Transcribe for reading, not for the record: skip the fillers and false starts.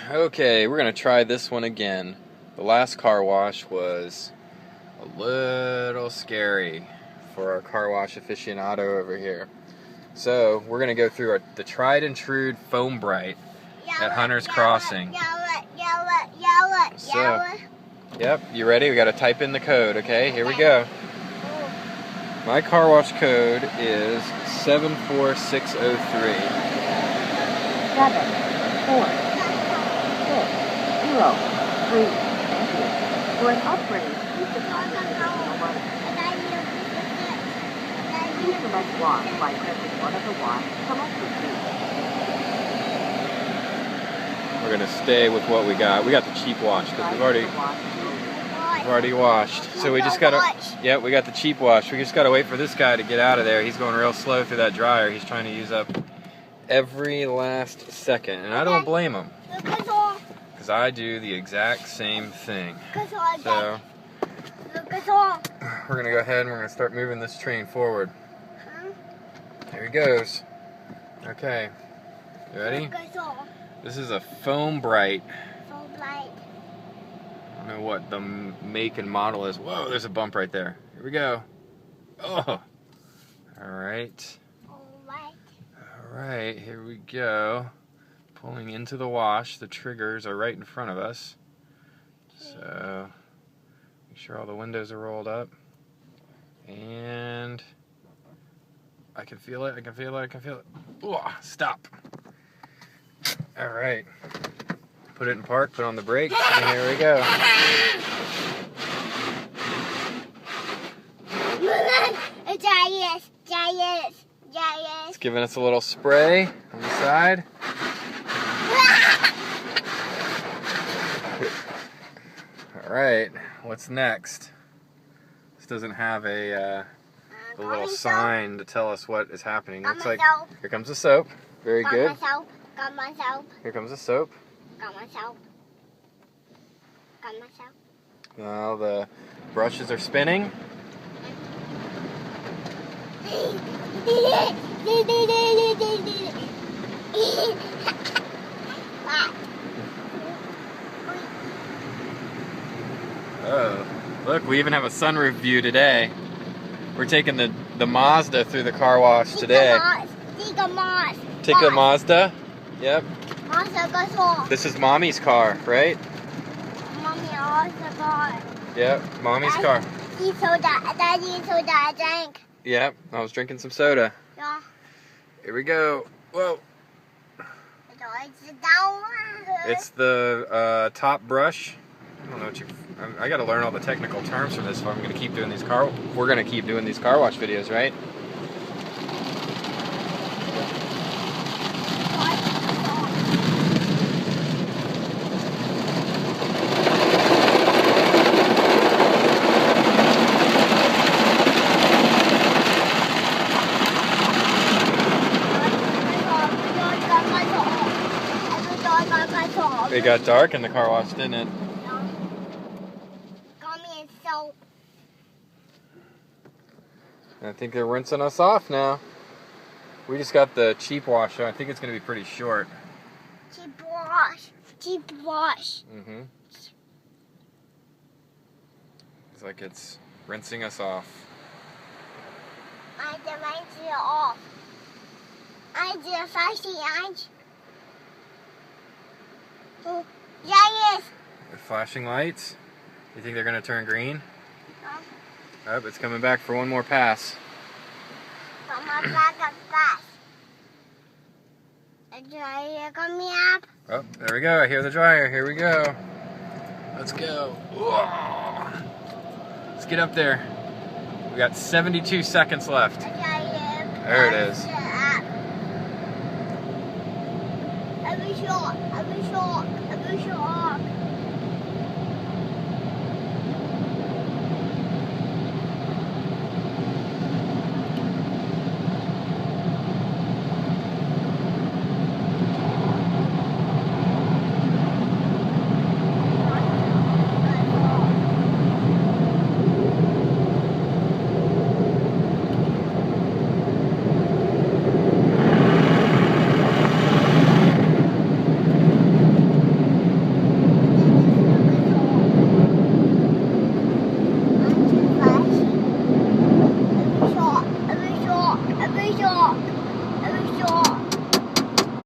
Okay, we're going to try this one again. The last car wash was a little scary for our car wash aficionado over here. So, we're going to go through the tried and true foam bright at Hunter's Crossing. So, yep, you ready? We got to type in the code, okay? Here we go. My car wash code is 74603. 74603. Thank you. For an upgrade, please deposit additional money. Please select wash by pressing one of the wash selected keys. We're gonna stay with what we got. We got the cheap wash because we've already washed. So we just gotta, yeah, we got the cheap wash. We just gotta wait for this guy to get out of there. He's going real slow through that dryer. He's trying to use up every last second, and I don't blame him. Because I do the exact same thing. So we're gonna go ahead and we're gonna start moving this train forward. Here he goes. Okay, you ready? This is a foam bright. I don't know what the make and model is. Whoa, there's a bump right there. Here we go. Oh, all right. All right, here we go. Pulling into the wash. The triggers are right in front of us. So, make sure all the windows are rolled up. And I can feel it, I can feel it, I can feel it. Ooh, stop. All right. Put it in park, put on the brakes, and here we go. It's giving us a little spray on the side. Alright, what's next? This doesn't have a little sign to tell us what is happening. Looks like here comes the soap. Very good. Here comes the soap. Now the brushes are spinning. Oh, look, we even have a sunroof view today. We're taking the Mazda through the car wash today. Take a Mazda? Yep. This is Mommy's car, right? Yep, Mommy's car. Yep, I was drinking some soda. Yeah. Here we go. Whoa. It's the top brush. I don't know what I got to learn all the technical terms for this if I'm going to keep doing these we're going to keep doing these car wash videos, right? It got dark in the car wash, didn't it? I think they're rinsing us off now. We just got the cheap wash, so I think it's going to be pretty short. Cheap wash. Cheap wash. Mm-hmm. It's like it's rinsing us off. I did rinse it off. I did flashing lights. Yes. With flashing lights? You think they're going to turn green? Oh, it's coming back for one more pass. Oh, there we go. I hear the dryer. Here we go. Let's go. Whoa. Let's get up there. We got 72 seconds left. There it is. Every shot.